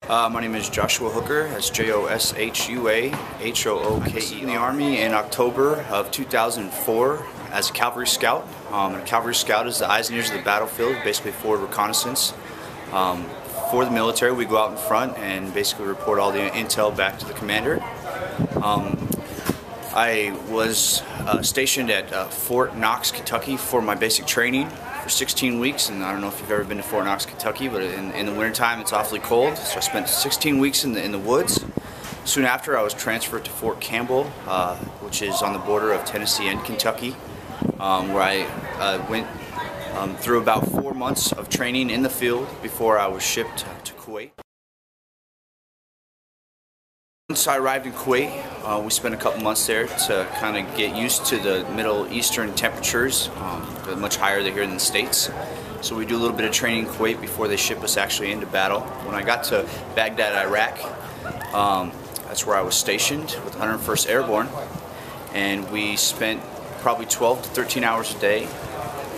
My name is Joshua Hooker. That's Joshua-Hooke. In the Army in October of 2004 as a Cavalry Scout. A Cavalry Scout is the eyes and ears of the battlefield, basically forward reconnaissance. For the military, we go out in front and basically report all the intel back to the commander. I was stationed at Fort Knox, Kentucky for my basic training for 16 weeks, and I don't know if you've ever been to Fort Knox, Kentucky, but in the wintertime it's awfully cold, so I spent 16 weeks in the woods. Soon after, I was transferred to Fort Campbell, which is on the border of Tennessee and Kentucky, where I went through about 4 months of training in the field before I was shipped to Kuwait. Once I arrived in Kuwait, we spent a couple months there to kind of get used to the Middle Eastern temperatures. They're much higher here in the States. So we do a little bit of training in Kuwait before they ship us actually into battle. When I got to Baghdad, Iraq, that's where I was stationed with 101st Airborne. And we spent probably 12 to 13 hours a day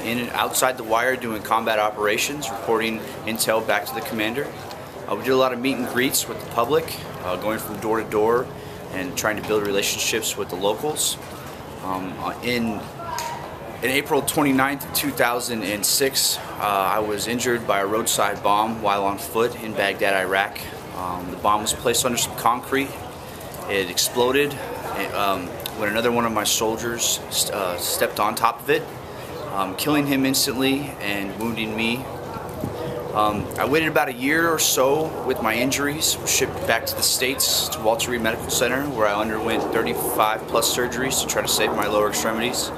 in and outside the wire doing combat operations, reporting intel back to the commander. We did a lot of meet and greets with the public, going from door to door and trying to build relationships with the locals. In April 29th, 2006, I was injured by a roadside bomb while on foot in Baghdad, Iraq. The bomb was placed under some concrete. It exploded when another one of my soldiers stepped on top of it, killing him instantly and wounding me. I waited about a year or so with my injuries, was shipped back to the States to Walter Reed Medical Center, where I underwent 35 plus surgeries to try to save my lower extremities.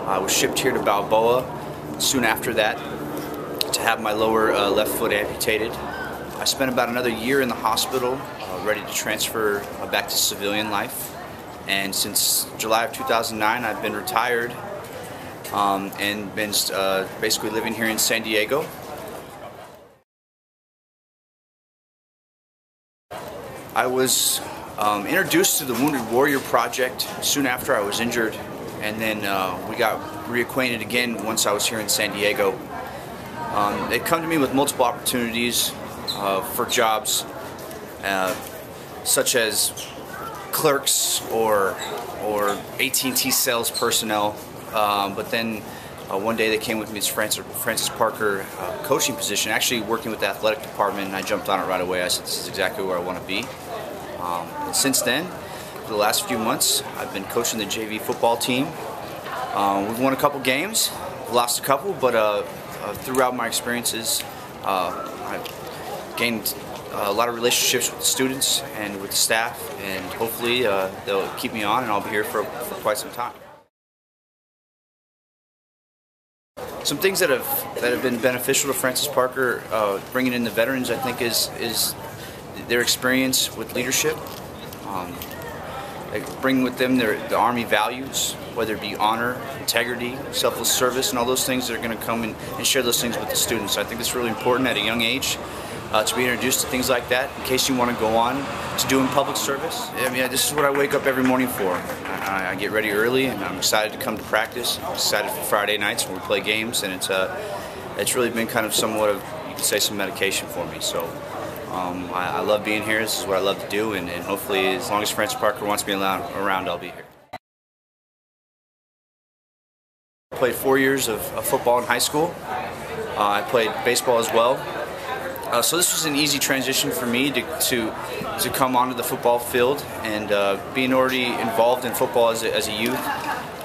I was shipped here to Balboa soon after that to have my lower left foot amputated. I spent about another year in the hospital, ready to transfer back to civilian life. And since July of 2009, I've been retired and been basically living here in San Diego. I was introduced to the Wounded Warrior Project soon after I was injured, and then we got reacquainted again once I was here in San Diego. They'd come to me with multiple opportunities for jobs, such as clerks or AT&T sales personnel, but then one day they came with me to Francis Parker coaching position, actually working with the athletic department, and I jumped on it right away. I said, this is exactly where I want to be. And since then, for the last few months, I've been coaching the JV football team. We've won a couple games, lost a couple, but throughout my experiences, I've gained a lot of relationships with the students and with the staff, and hopefully they'll keep me on and I'll be here for quite some time. Some things that have been beneficial to Francis Parker, bringing in the veterans, I think, is their experience with leadership. They bring with them the Army values, whether it be honor, integrity, selfless service, and all those things that are going to come and share those things with the students. I think it's really important at a young age to be introduced to things like that in case you want to go on to doing public service. I mean, this is what I wake up every morning for. I get ready early, and I'm excited to come to practice. I'm excited for Friday nights when we play games, and it's really been kind of somewhat of, you could say, some medication for me. So I love being here. This is what I love to do, and hopefully, as long as Francis Parker wants me around, I'll be here. I played 4 years of football in high school. I played baseball as well. So this was an easy transition for me to come onto the football field, and being already involved in football as a youth,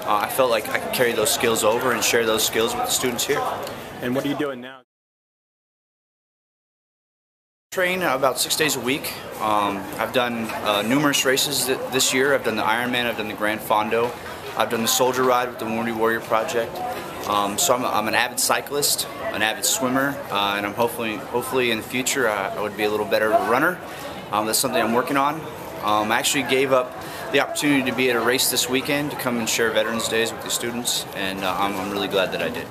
I felt like I could carry those skills over and share those skills with the students here. And what are you doing now? Train about 6 days a week. I've done numerous races this year. I've done the Ironman, I've done the Grand Fondo, I've done the Soldier Ride with the Wounded Warrior Project. So I'm an avid cyclist, an avid swimmer, and I'm hopefully in the future I would be a little better runner. That's something I'm working on. I actually gave up the opportunity to be at a race this weekend to come and share Veterans Days with the students, and I'm really glad that I did.